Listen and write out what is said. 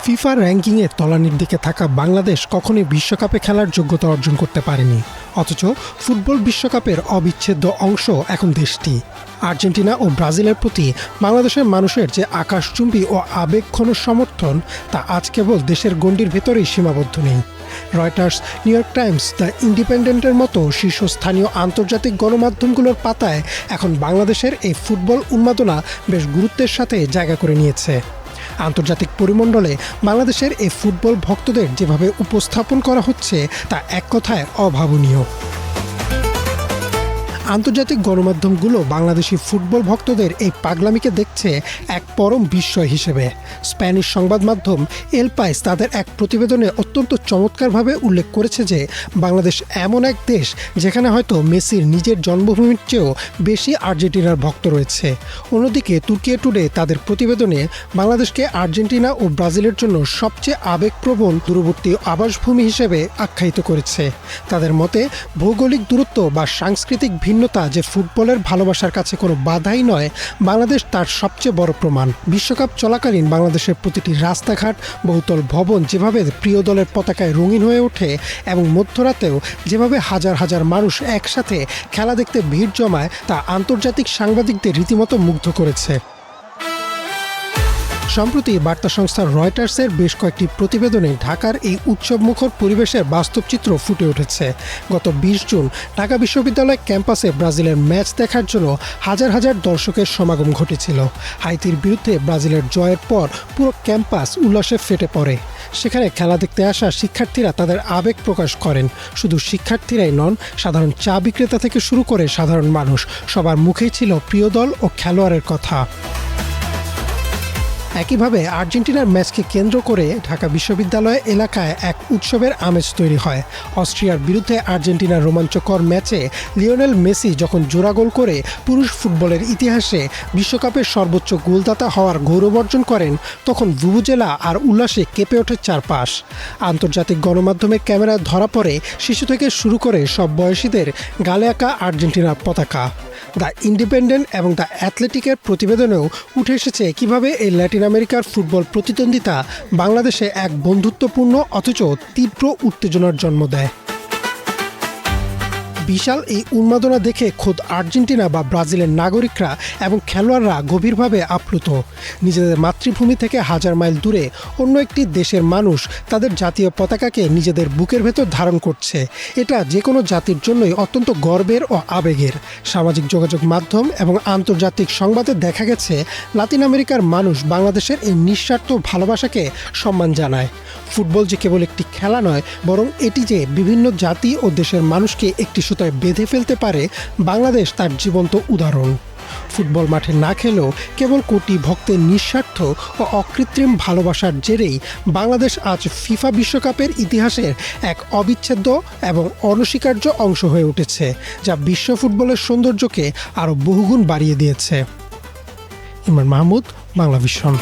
FIFA র্যাঙ্কিংয়ে তলানির দিকে থাকা বাংলাদেশ কখনোই বিশ্বকাপে খেলার যোগ্যতা অর্জন করতে পারেনি। অথচ ফুটবল বিশ্বকাপের অবিচ্ছেদ্য অংশ এখন দেশটি। আর্জেন্টিনা ও ব্রাজিলের প্রতি বাংলাদেশের মানুষের যে আকাশচুম্বী ও আবেগঘন সমর্থন তা আজ কেবল দেশের গণ্ডির ভেতরেই সীমাবদ্ধ নেই। Reuters, New York Times, the ইন্ডিপেন্ডেন্টের মতো শীর্ষস্থানীয় আন্তর্জাতিক গণমাধ্যমগুলোর পাতায় এখন বাংলাদেশের এই ফুটবল উন্মাদনা বেশ গুরুত্বের সাথে জায়গা করে নিয়েছে। আন্তর্জাতিক পরিমণ্ডলে বাংলাদেশের এই ফুটবল ভক্তদের যেভাবে উপস্থাপন করা হচ্ছে তা এক কথায় অভাবনীয়। আন্তর্জাতিক গণমাধ্যমগুলো বাংলাদেশি ফুটবল ভক্তদের এই পাগলামিকে দেখছে এক পরম বিস্ময় হিসেবে। স্প্যানিশ সংবাদ মাধ্যম এল পাইস তাদের এক প্রতিবেদনে অত্যন্ত চমৎকারভাবে উল্লেখ করেছে যে বাংলাদেশ এমন এক দেশ যেখানে হয়তো মেসির নিজের জন্মভূমির চেয়েও বেশি আর্জেন্টিনার ভক্ত রয়েছে। অন্যদিকে তুর্কি টুডে তাদের প্রতিবেদনে বাংলাদেশকে আর্জেন্টিনা ও ব্রাজিলের জন্য সবচেয়ে আবেগপ্রবণ দূরবর্তী আবাসভূমি হিসেবে আখ্যায়িত করেছে। তাদের মতে ভৌগোলিক দূরত্ব বা সাংস্কৃতিক ভিন্নতা যে ফুটবলের ভালোবাসার কাছে কোনো বাধাই নয়, বাংলাদেশ তার সবচেয়ে বড় প্রমাণ। বিশ্বকাপ চলাকালীন বাংলাদেশের প্রতিটি রাস্তাঘাট, বহুতল ভবন যেভাবে প্রিয় দলের পতাকায় রঙিন হয়ে ওঠে এবং মধ্যরাতেও যেভাবে হাজার হাজার মানুষ একসাথে খেলা দেখতে ভিড় জমায় তা আন্তর্জাতিক সাংবাদিকদের রীতিমতো মুগ্ধ করেছে। সম্প্রতি বার্তা সংস্থা রয়টার্সের বেশ কয়েকটি প্রতিবেদনে ঢাকার এই উৎসবমুখর পরিবেশের বাস্তব চিত্র ফুটে উঠেছে। গত 20 জুন ঢাকা বিশ্ববিদ্যালয় ক্যাম্পাসে ব্রাজিলের ম্যাচ দেখার জন্য হাজার হাজার দর্শকের সমাগম ঘটেছিল। হাইতির বিরুদ্ধে ব্রাজিলের জয়ের পর পুরো ক্যাম্পাস উল্লাসে ফেটে পড়ে। সেখানে খেলা দেখতে আসা শিক্ষার্থীরা তাদের আবেগ প্রকাশ করেন। শুধু শিক্ষার্থীরাই নন, সাধারণ চা বিক্রেতা থেকে শুরু করে সাধারণ মানুষ সবার মুখেই ছিল প্রিয় দল ও খেলোয়াড়ের কথা। একইভাবে আর্জেন্টিনার ম্যাচকে কেন্দ্র করে ঢাকা বিশ্ববিদ্যালয় এলাকায় এক উৎসবের আমেজ তৈরি হয়। অস্ট্রিয়ার বিরুদ্ধে আর্জেন্টিনার রোমাঞ্চকর ম্যাচে লিওনেল মেসি যখন জোড়া গোল করে পুরুষ ফুটবলের ইতিহাসে বিশ্বকাপের সর্বোচ্চ গোলদাতা হওয়ার গৌরব অর্জন করেন, তখন ভুভুজেলা আর উল্লাসে কেঁপে ওঠে চারপাশ। আন্তর্জাতিক গণমাধ্যমের ক্যামেরায় ধরা পড়ে শিশু থেকে শুরু করে সব বয়সীদের গালে আঁকা আর্জেন্টিনার পতাকা। দ্য ইন্ডিপেন্ডেন্ট এবং দ্য অ্যাথলেটিকের প্রতিবেদনেও উঠে এসেছে কিভাবে এই ল্যাটিন আমেরিকার ফুটবল প্রতিদ্বন্দ্বিতা বাংলাদেশে এক বন্ধুত্বপূর্ণ অথচ তীব্র উত্তেজনার জন্ম দেয়। বিশাল এই উন্মাদনা দেখে খোদ আর্জেন্টিনা বা ব্রাজিলের নাগরিকরা এবং খেলোয়াড়রা গভীরভাবে আপ্লুত। নিজেদের মাতৃভূমি থেকে হাজার মাইল দূরে অন্য একটি দেশের মানুষ তাদের জাতীয় পতাকাকে নিজেদের বুকের ভেতর ধারণ করছে। এটা যে কোনো জাতির জন্যই অত্যন্ত গর্বের ও আবেগের। সামাজিক যোগাযোগ মাধ্যম এবং আন্তর্জাতিক সংবাদে দেখা গেছে লাতিন আমেরিকার মানুষ বাংলাদেশের এই নিঃস্বার্থ ভালোবাসাকে সম্মান জানায়। ফুটবল যে কেবল একটি খেলা নয়, বরং এটি যে বিভিন্ন জাতি ও দেশের মানুষকে একটি সুতায় বেঁধে ফেলতে পারে, বাংলাদেশ তার জীবন্ত উদাহরণ। ফুটবল মাঠে না খেলেও কেবল কোটি ভক্তের নিঃস্বার্থ ও অকৃত্রিম ভালোবাসার জেরেই বাংলাদেশ আজ ফিফা বিশ্বকাপের ইতিহাসের এক অবিচ্ছেদ্য এবং অনস্বীকার্য অংশ হয়ে উঠেছে, যা বিশ্ব ফুটবলের সৌন্দর্যকে আরও বহুগুণ বাড়িয়ে দিয়েছে। ইমরান মাহমুদ, বাংলা ভিশন।